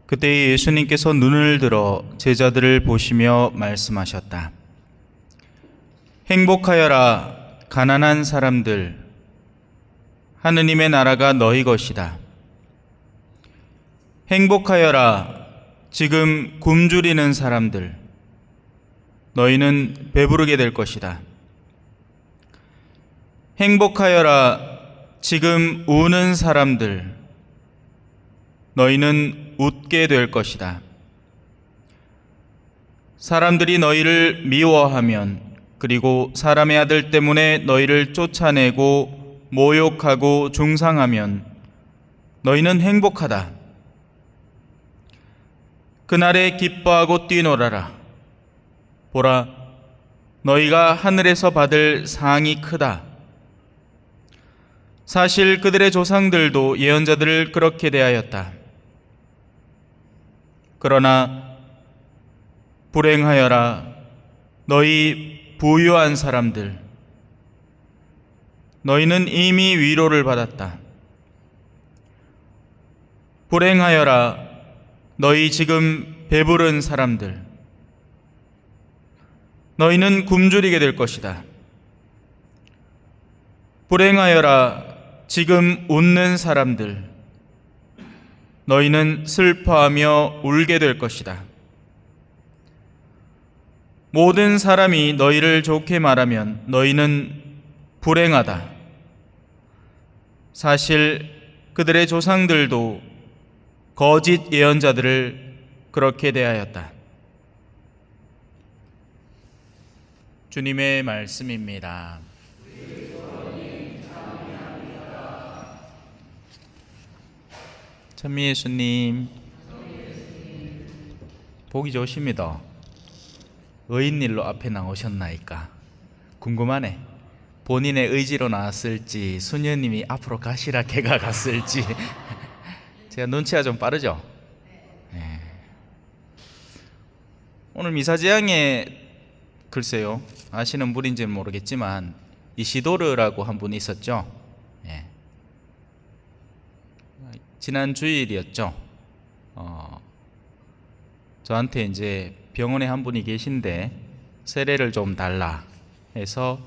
그때 예수님께서 눈을 들어 제자들을 보시며 말씀하셨다. 행복하여라 가난한 사람들, 하느님의 나라가 너희 것이다. 행복하여라 지금 굶주리는 사람들, 너희는 배부르게 될 것이다. 행복하여라 지금 우는 사람들, 너희는 웃게 될 것이다. 사람들이 너희를 미워하면, 그리고 사람의 아들 때문에 너희를 쫓아내고 모욕하고 중상하면 너희는 행복하다. 그날에 기뻐하고 뛰놀아라. 보라, 너희가 하늘에서 받을 상이 크다. 사실 그들의 조상들도 예언자들을 그렇게 대하였다. 그러나 불행하여라 너희 부유한 사람들, 너희는 이미 위로를 받았다. 불행하여라 너희 지금 배부른 사람들, 너희는 굶주리게 될 것이다. 불행하여라 지금 웃는 사람들, 너희는 슬퍼하며 울게 될 것이다. 모든 사람이 너희를 좋게 말하면 너희는 불행하다. 사실 그들의 조상들도 거짓 예언자들을 그렇게 대하였다. 주님의 말씀입니다. 찬미 예수님, 보기 좋으십니다. 의인일로 앞에 나오셨나이까? 궁금하네. 본인의 의지로 나왔을지, 수녀님이 앞으로 가시라 걔가 갔을지. 제가 눈치가 좀 빠르죠? 네. 오늘 미사제양에 글쎄요, 아시는 분인지는 모르겠지만 이시도르라고 한 분이 있었죠. 네. 지난 주일이었죠. 저한테 이제 병원에 한 분이 계신데 세례를 좀 달라 해서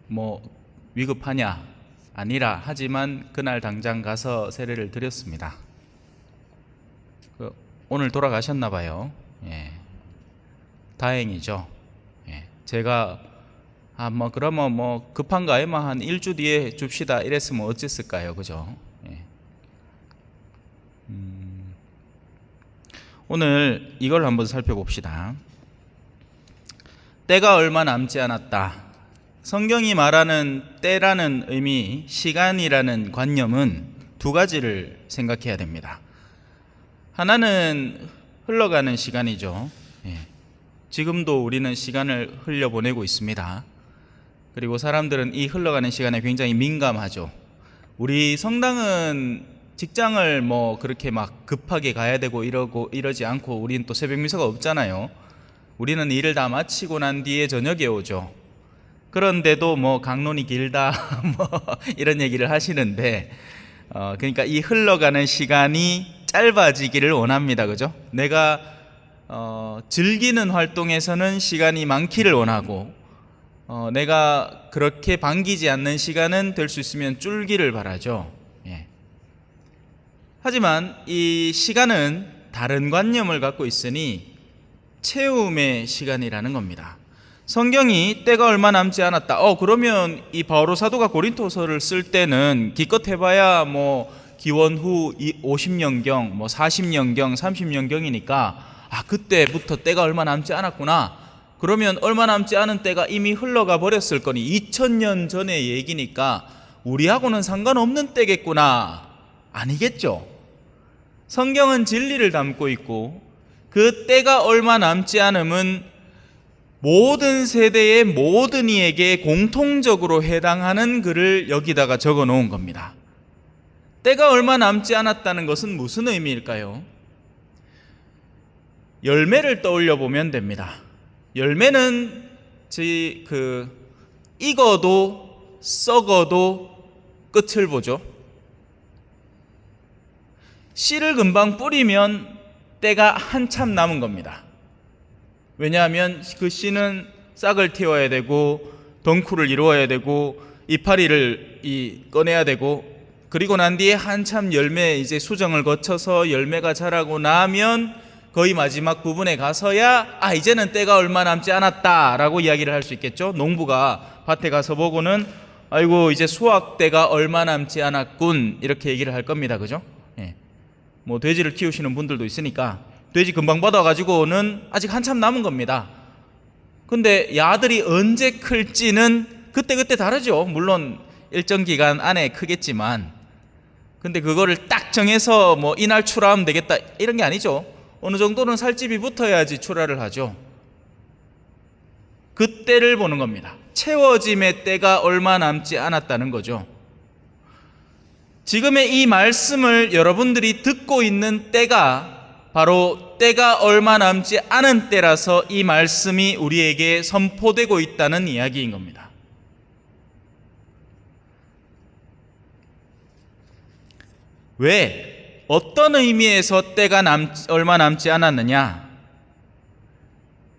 뭐 위급하냐 아니라 하지만 그날 당장 가서 세례를 드렸습니다. 오늘 돌아가셨나 봐요. 예. 다행이죠. 예. 제가 뭐 그러면 뭐 급한가요? 한 일주 뒤에 줍시다 이랬으면 어쨌을까요? 그죠? 예. 오늘 이걸 한번 살펴봅시다. 때가 얼마 남지 않았다. 성경이 말하는 때라는 의미, 시간이라는 관념은 두 가지를 생각해야 됩니다. 하나는 흘러가는 시간이죠. 예. 지금도 우리는 시간을 흘려보내고 있습니다. 그리고 사람들은 이 흘러가는 시간에 굉장히 민감하죠. 우리 성당은 직장을 뭐 그렇게 막 급하게 가야 되고 이러지 않고, 우리는 또 새벽 미사가 없잖아요. 우리는 일을 다 마치고 난 뒤에 저녁에 오죠. 그런데도 뭐 강론이 길다 뭐 이런 얘기를 하시는데, 그러니까 이 흘러가는 시간이 짧아지기를 원합니다. 그죠? 내가 즐기는 활동에서는 시간이 많기를 원하고, 내가 그렇게 반기지 않는 시간은 될 수 있으면 줄기를 바라죠. 예. 하지만 이 시간은 다른 관념을 갖고 있으니 채움의 시간이라는 겁니다. 성경이 때가 얼마 남지 않았다. 그러면 이 바오로 사도가 고린토서를 쓸 때는 기껏 해봐야 뭐 기원 후 50년경, 뭐 40년경, 30년경이니까 그때부터 때가 얼마 남지 않았구나. 그러면 얼마 남지 않은 때가 이미 흘러가 버렸을 거니 2000년 전의 얘기니까 우리하고는 상관없는 때겠구나. 아니겠죠. 성경은 진리를 담고 있고 그 때가 얼마 남지 않음은 모든 세대의 모든 이에게 공통적으로 해당하는 글을 여기다가 적어 놓은 겁니다. 때가 얼마 남지 않았다는 것은 무슨 의미일까요? 열매를 떠올려 보면 됩니다. 열매는 익어도 썩어도 끝을 보죠. 씨를 금방 뿌리면 때가 한참 남은 겁니다. 왜냐하면 그 씨는 싹을 틔워야 되고 덩쿨을 이루어야 되고 이파리를 꺼내야 되고, 그리고 난 뒤에 한참 열매, 이제 수정을 거쳐서 열매가 자라고 나면 거의 마지막 부분에 가서야 이제는 때가 얼마 남지 않았다라고 이야기를 할 수 있겠죠. 농부가 밭에 가서 보고는 아이고 이제 수확 때가 얼마 남지 않았군 이렇게 얘기를 할 겁니다. 그죠? 예. 뭐 돼지를 키우시는 분들도 있으니까 돼지 금방 받아가지고는 아직 한참 남은 겁니다. 근데 야들이 언제 클지는 그때그때 다르죠. 물론 일정 기간 안에 크겠지만, 근데 그거를 딱 정해서 뭐 이날 출하하면 되겠다 이런 게 아니죠. 어느 정도는 살집이 붙어야지 출하를 하죠. 그때를 보는 겁니다. 채워짐의 때가 얼마 남지 않았다는 거죠. 지금의 이 말씀을 여러분들이 듣고 있는 때가 바로 때가 얼마 남지 않은 때라서 이 말씀이 우리에게 선포되고 있다는 이야기인 겁니다. 왜? 어떤 의미에서 때가 얼마 남지 않았느냐?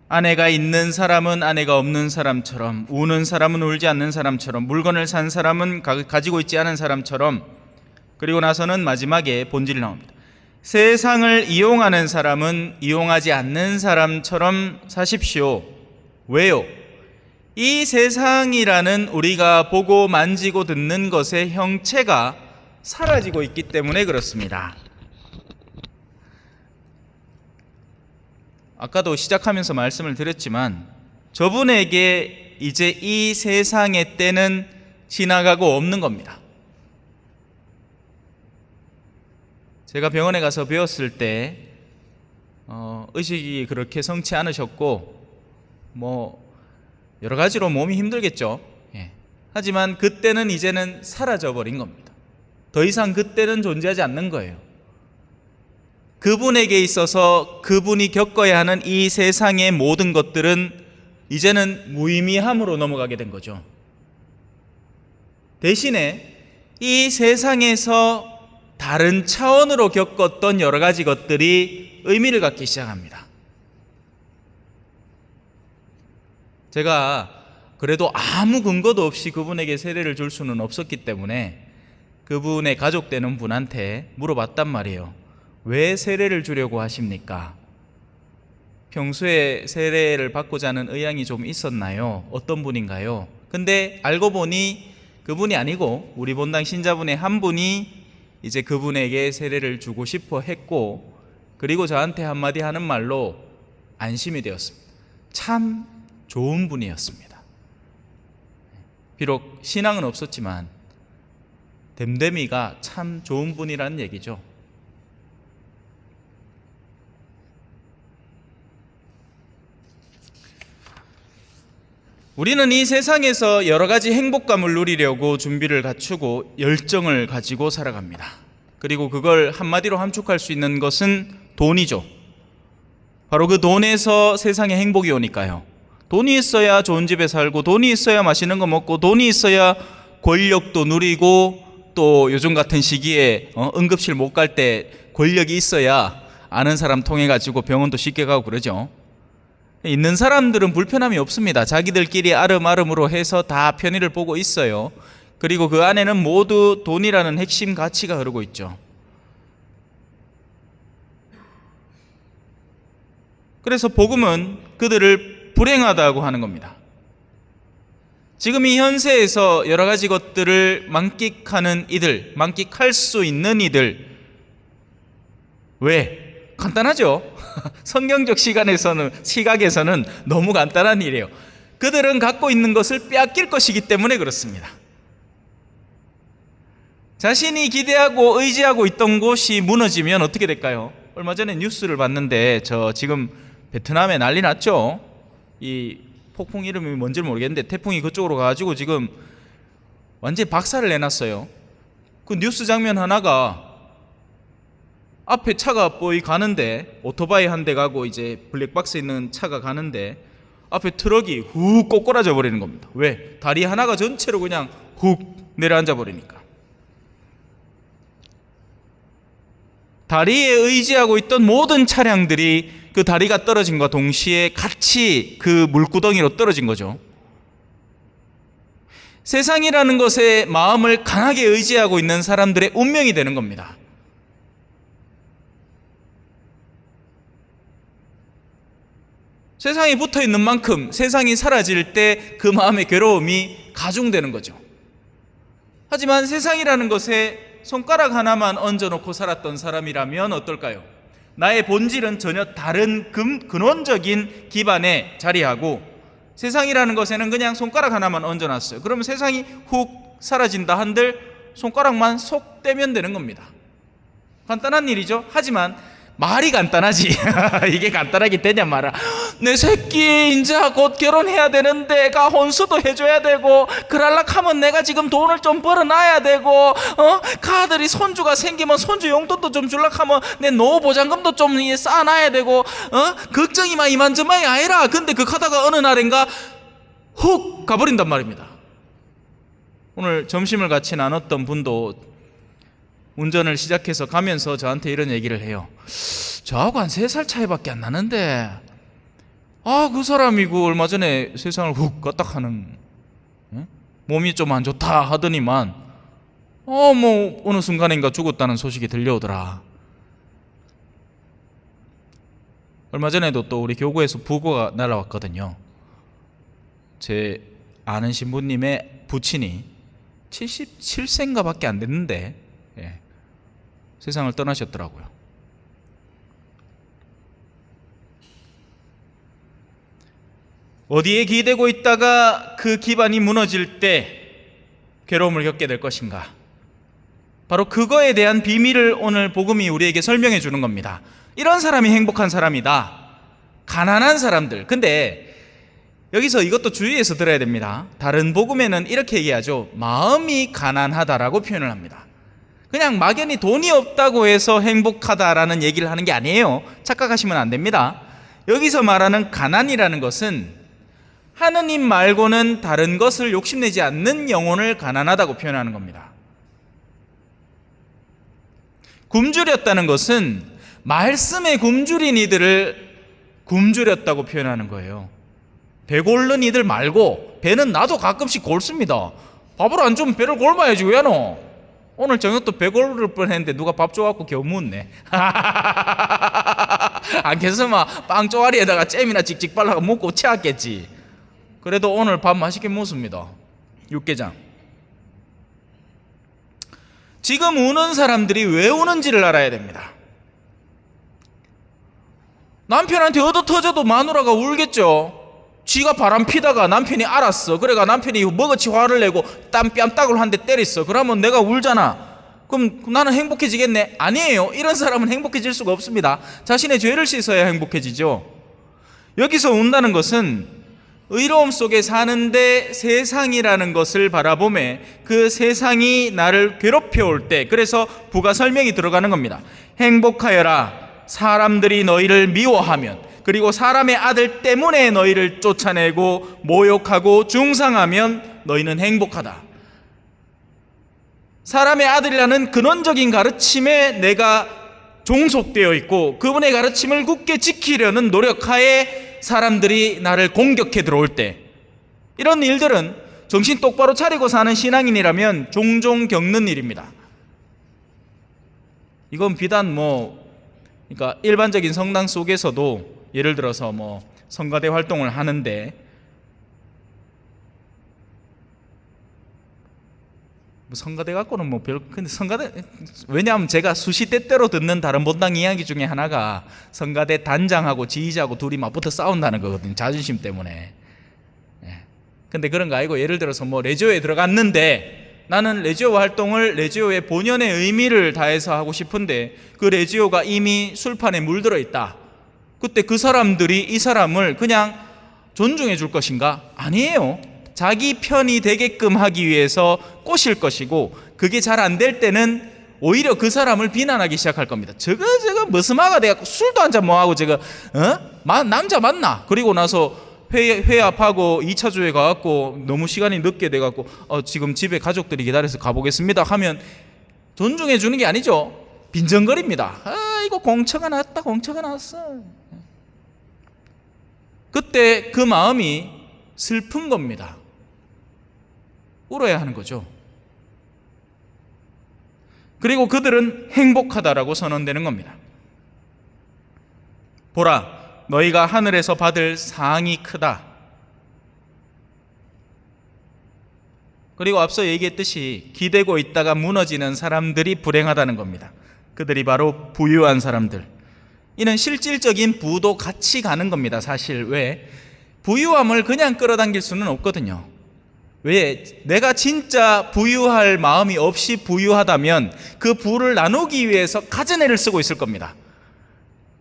아내가 있는 사람은 아내가 없는 사람처럼, 우는 사람은 울지 않는 사람처럼, 물건을 산 사람은 가지고 있지 않은 사람처럼, 그리고 나서는 마지막에 본질이 나옵니다. 세상을 이용하는 사람은 이용하지 않는 사람처럼 사십시오. 왜요? 이 세상이라는 우리가 보고 만지고 듣는 것의 형체가 사라지고 있기 때문에 그렇습니다. 아까도 시작하면서 말씀을 드렸지만 저분에게 이제 이 세상의 때는 지나가고 없는 겁니다. 제가 병원에 가서 배웠을 때 의식이 그렇게 성치 않으셨고 뭐 여러 가지로 몸이 힘들겠죠. 예. 하지만 그때는 이제는 사라져버린 겁니다. 더 이상 그때는 존재하지 않는 거예요. 그분에게 있어서 그분이 겪어야 하는 이 세상의 모든 것들은 이제는 무의미함으로 넘어가게 된 거죠. 대신에 이 세상에서 다른 차원으로 겪었던 여러 가지 것들이 의미를 갖기 시작합니다. 제가 그래도 아무 근거도 없이 그분에게 세례를 줄 수는 없었기 때문에 그분의 가족 되는 분한테 물어봤단 말이에요. 왜 세례를 주려고 하십니까? 평소에 세례를 받고자 하는 의향이 좀 있었나요? 어떤 분인가요? 근데 알고 보니 그분이 아니고 우리 본당 신자분의 한 분이 이제 그분에게 세례를 주고 싶어 했고, 그리고 저한테 한마디 하는 말로 안심이 되었습니다. 참 좋은 분이었습니다. 비록 신앙은 없었지만 댐댐이가 참 좋은 분이라는 얘기죠. 우리는 이 세상에서 여러 가지 행복감을 누리려고 준비를 갖추고 열정을 가지고 살아갑니다. 그리고 그걸 한마디로 함축할 수 있는 것은 돈이죠. 바로 그 돈에서 세상에 행복이 오니까요. 돈이 있어야 좋은 집에 살고, 돈이 있어야 맛있는 거 먹고, 돈이 있어야 권력도 누리고, 또 요즘 같은 시기에 응급실 못 갈 때 권력이 있어야 아는 사람 통해 가지고 병원도 쉽게 가고 그러죠. 있는 사람들은 불편함이 없습니다. 자기들끼리 아름아름으로 해서 다 편의를 보고 있어요. 그리고 그 안에는 모두 돈이라는 핵심 가치가 흐르고 있죠. 그래서 복음은 그들을 불행하다고 하는 겁니다. 지금 이 현세에서 여러 가지 것들을 만끽하는 이들, 만끽할 수 있는 이들, 왜? 간단하죠. 성경적 시각에서는 너무 간단한 일이에요. 그들은 갖고 있는 것을 빼앗길 것이기 때문에 그렇습니다. 자신이 기대하고 의지하고 있던 곳이 무너지면 어떻게 될까요? 얼마 전에 뉴스를 봤는데 지금 베트남에 난리 났죠. 이 폭풍 이름이 뭔지 모르겠는데 태풍이 그쪽으로 가가지고 지금 완전히 박살을 내놨어요. 그 뉴스 장면 하나가 앞에 차가 가는데, 오토바이 한 대 가고 이제 블랙박스 있는 차가 가는데 앞에 트럭이 훅 꼬꾸라져 버리는 겁니다. 왜? 다리 하나가 전체로 그냥 훅 내려앉아 버리니까. 다리에 의지하고 있던 모든 차량들이 그 다리가 떨어짐과 동시에 같이 그 물구덩이로 떨어진 거죠. 세상이라는 것에 마음을 강하게 의지하고 있는 사람들의 운명이 되는 겁니다. 세상에 붙어 있는 만큼 세상이 사라질 때 그 마음의 괴로움이 가중되는 거죠. 하지만 세상이라는 것에 손가락 하나만 얹어놓고 살았던 사람이라면 어떨까요? 나의 본질은 전혀 다른 근원적인 기반에 자리하고 세상이라는 것에는 그냥 손가락 하나만 얹어놨어요. 그러면 세상이 훅 사라진다 한들 손가락만 속 떼면 되는 겁니다. 간단한 일이죠. 하지만 말이 간단하지. 이게 간단하게 되냐 말아. 내 새끼 이제 곧 결혼해야 되는데 내가 혼수도 해줘야 되고 그럴락 하면 내가 지금 돈을 좀 벌어놔야 되고 가들이 손주가 생기면 손주 용돈도 좀 줄락 하면 내 노후 보장금도 좀 쌓아놔야 되고 걱정이 막 이만저만이 아니라 근데 그 하다가 어느 날인가 훅 가버린단 말입니다. 오늘 점심을 같이 나눴던 분도 운전을 시작해서 가면서 저한테 이런 얘기를 해요. 저하고 한 3살 차이밖에 안 나는데 그 사람이고 얼마 전에 세상을 훅 까딱하는 몸이 좀 안 좋다 하더니만 뭐 어느 순간인가 죽었다는 소식이 들려오더라. 얼마 전에도 또 우리 교구에서 부고가 날아왔거든요. 제 아는 신부님의 부친이 77세인가 밖에 안 됐는데 세상을 떠나셨더라고요. 어디에 기대고 있다가 그 기반이 무너질 때 괴로움을 겪게 될 것인가? 바로 그거에 대한 비밀을 오늘 복음이 우리에게 설명해 주는 겁니다. 이런 사람이 행복한 사람이다. 가난한 사람들. 근데 여기서 이것도 주의해서 들어야 됩니다. 다른 복음에는 이렇게 얘기하죠. 마음이 가난하다라고 표현을 합니다. 그냥 막연히 돈이 없다고 해서 행복하다라는 얘기를 하는 게 아니에요. 착각하시면 안 됩니다. 여기서 말하는 가난이라는 것은 하느님 말고는 다른 것을 욕심내지 않는 영혼을 가난하다고 표현하는 겁니다. 굶주렸다는 것은 말씀에 굶주린 이들을 굶주렸다고 표현하는 거예요. 배고른 이들 말고 배는 나도 가끔씩 골습니다. 밥을 안 주면 배를 골마야지 왜 너? 오늘 저녁도 배 고를 뻔했는데 누가 밥 줘갖고 겨우 묻네. 안 그래서 막 빵 쪼가리에다가 잼이나 찍찍 발라가 먹고 채웠겠지. 그래도 오늘 밥 맛있게 먹습니다. 육개장. 지금 우는 사람들이 왜 우는지를 알아야 됩니다. 남편한테 얻어 터져도 마누라가 울겠죠. 쥐가 바람 피다가 남편이 알았어. 그래가 남편이 머거치 화를 내고 뺨따구를 한 대 때렸어. 그러면 내가 울잖아. 그럼 나는 행복해지겠네? 아니에요. 이런 사람은 행복해질 수가 없습니다. 자신의 죄를 씻어야 행복해지죠. 여기서 운다는 것은 의로움 속에 사는데 세상이라는 것을 바라보며 그 세상이 나를 괴롭혀 올 때, 그래서 부가 설명이 들어가는 겁니다. 행복하여라. 사람들이 너희를 미워하면, 그리고 사람의 아들 때문에 너희를 쫓아내고 모욕하고 중상하면 너희는 행복하다. 사람의 아들이라는 근원적인 가르침에 내가 종속되어 있고 그분의 가르침을 굳게 지키려는 노력하에 사람들이 나를 공격해 들어올 때, 이런 일들은 정신 똑바로 차리고 사는 신앙인이라면 종종 겪는 일입니다. 이건 비단 그러니까 일반적인 성당 속에서도 예를 들어서 성가대 활동을 하는데 성가대 갖고는 근데 성가대, 왜냐하면 제가 수시때때로 듣는 다른 본당 이야기 중에 하나가 성가대 단장하고 지휘자하고 둘이 맞붙어 싸운다는 거거든요. 자존심 때문에. 근데 그런 거 아니고 예를 들어서 레지오에 들어갔는데 나는 레지오 활동을 레지오의 본연의 의미를 다해서 하고 싶은데 그 레지오가 이미 술판에 물들어 있다. 그때 그 사람들이 이 사람을 그냥 존중해 줄 것인가? 아니에요. 자기 편이 되게끔 하기 위해서 꼬실 것이고, 그게 잘 안 될 때는 오히려 그 사람을 비난하기 시작할 겁니다. 저거 머스마가 돼갖고 술도 한잔 뭐하고 남자 맞나? 그리고 나서 회합하고 2차 조회 가갖고 너무 시간이 늦게 돼갖고 지금 집에 가족들이 기다려서 가보겠습니다 하면 존중해 주는 게 아니죠. 빈정거립니다. 가지고 공처가 났다, 공처가 났어. 그때 그 마음이 슬픈 겁니다. 울어야 하는 거죠. 그리고 그들은 행복하다라고 선언되는 겁니다. 보라, 너희가 하늘에서 받을 상이 크다. 그리고 앞서 얘기했듯이 기대고 있다가 무너지는 사람들이 불행하다는 겁니다. 그들이 바로 부유한 사람들. 이는 실질적인 부도 같이 가는 겁니다. 사실 왜? 부유함을 그냥 끌어당길 수는 없거든요. 왜? 내가 진짜 부유할 마음이 없이 부유하다면 그 부를 나누기 위해서 가진 애를 쓰고 있을 겁니다.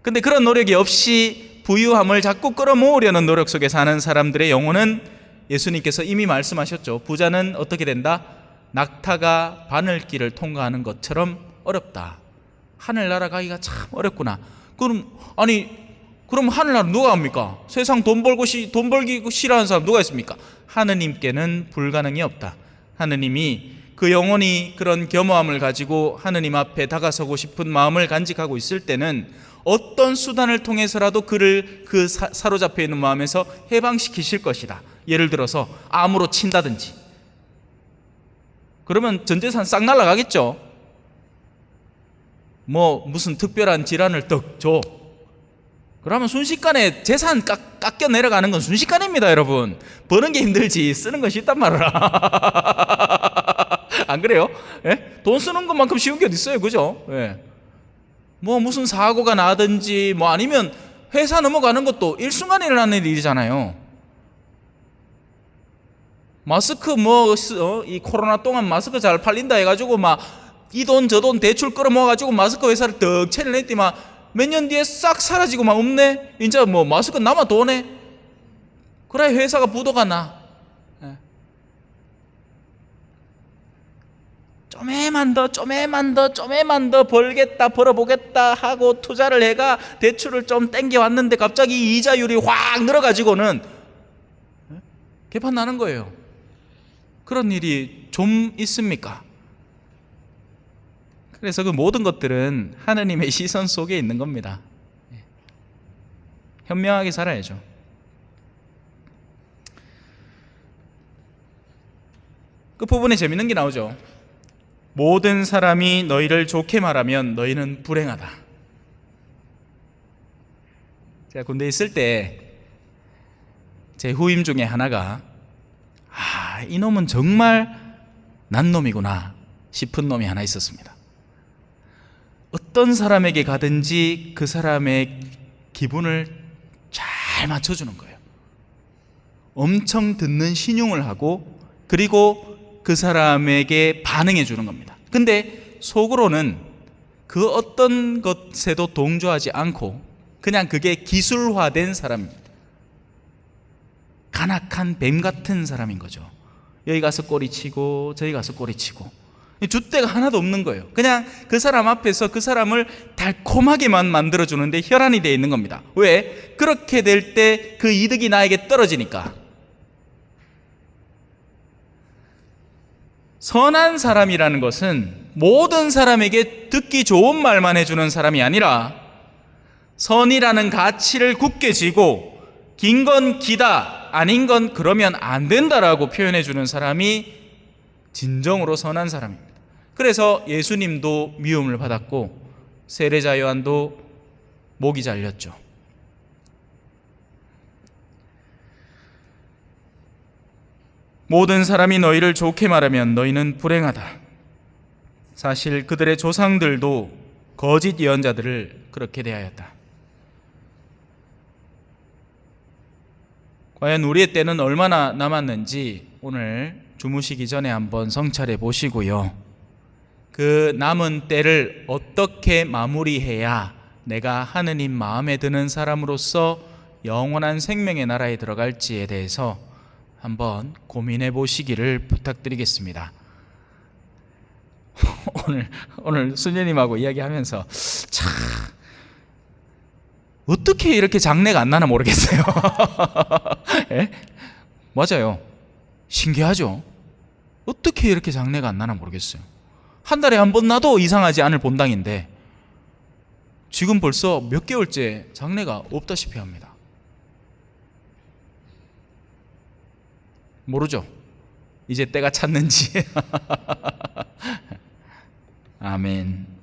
근데 그런 노력이 없이 부유함을 자꾸 끌어모으려는 노력 속에 사는 사람들의 영혼은 예수님께서 이미 말씀하셨죠. 부자는 어떻게 된다? 낙타가 바늘길을 통과하는 것처럼 어렵다. 하늘나라 가기가 참 어렵구나. 그럼 하늘나라 누가 합니까? 세상 돈 벌기 싫어하는 사람 누가 있습니까? 하느님께는 불가능이 없다. 하느님이 그 영혼이 그런 겸허함을 가지고 하느님 앞에 다가서고 싶은 마음을 간직하고 있을 때는 어떤 수단을 통해서라도 그를 그 사로잡혀 있는 마음에서 해방시키실 것이다. 예를 들어서 암으로 친다든지. 그러면 전 재산 싹 날아가겠죠. 무슨 특별한 질환을 떡 줘. 그러면 순식간에 재산 깎여 내려가는 건 순식간입니다, 여러분. 버는 게 힘들지 쓰는 건 쉽단 말이라. 안 그래요? 예? 돈 쓰는 것만큼 쉬운 게 어디 있어요, 그죠? 예. 무슨 사고가 나든지 아니면 회사 넘어가는 것도 일순간에 일어나는 일이잖아요. 마스크 이 코로나 동안 마스크 잘 팔린다 해가지고 이 돈 저 돈 대출 끌어모아가지고 마스크 회사를 떡 차려냈더만 몇 년 뒤에 싹 사라지고 없네. 이제 마스크 남아 도네. 그래 회사가 부도가 나. 좀에만 더 벌겠다, 벌어보겠다 하고 투자를 해가 대출을 좀 땡겨왔는데 갑자기 이자율이 확 늘어가지고는 개판 나는 거예요. 그런 일이 좀 있습니까? 그래서 그 모든 것들은 하느님의 시선 속에 있는 겁니다. 현명하게 살아야죠. 그 부분에 재밌는 게 나오죠. 모든 사람이 너희를 좋게 말하면 너희는 불행하다. 제가 군대에 있을 때 제 후임 중에 하나가 이놈은 정말 난 놈이구나 싶은 놈이 하나 있었습니다. 어떤 사람에게 가든지 그 사람의 기분을 잘 맞춰주는 거예요. 엄청 듣는 신용을 하고 그리고 그 사람에게 반응해 주는 겁니다. 근데 속으로는 그 어떤 것에도 동조하지 않고 그냥 그게 기술화된 사람입니다. 간악한 뱀 같은 사람인 거죠. 여기 가서 꼬리치고 저기 가서 꼬리치고 줏대가 하나도 없는 거예요. 그냥 그 사람 앞에서 그 사람을 달콤하게만 만들어주는데 혈안이 되어 있는 겁니다. 왜? 그렇게 될 때 그 이득이 나에게 떨어지니까. 선한 사람이라는 것은 모든 사람에게 듣기 좋은 말만 해주는 사람이 아니라 선이라는 가치를 굳게 쥐고 긴 건 기다, 아닌 건 그러면 안 된다라고 표현해주는 사람이 진정으로 선한 사람입니다. 그래서 예수님도 미움을 받았고 세례자 요한도 목이 잘렸죠. 모든 사람이 너희를 좋게 말하면 너희는 불행하다. 사실 그들의 조상들도 거짓 예언자들을 그렇게 대하였다. 과연 우리의 때는 얼마나 남았는지 오늘 주무시기 전에 한번 성찰해 보시고요. 그 남은 때를 어떻게 마무리해야 내가 하느님 마음에 드는 사람으로서 영원한 생명의 나라에 들어갈지에 대해서 한번 고민해 보시기를 부탁드리겠습니다. 오늘 수녀님하고 이야기하면서 참 어떻게 이렇게 장래가 안 나나 모르겠어요. 예? 맞아요. 신기하죠? 어떻게 이렇게 장래가 안 나나 모르겠어요. 한 달에 한 번 나도 이상하지 않을 본당인데 지금 벌써 몇 개월째 장래가 없다시피 합니다. 모르죠? 이제 때가 찼는지. 아멘.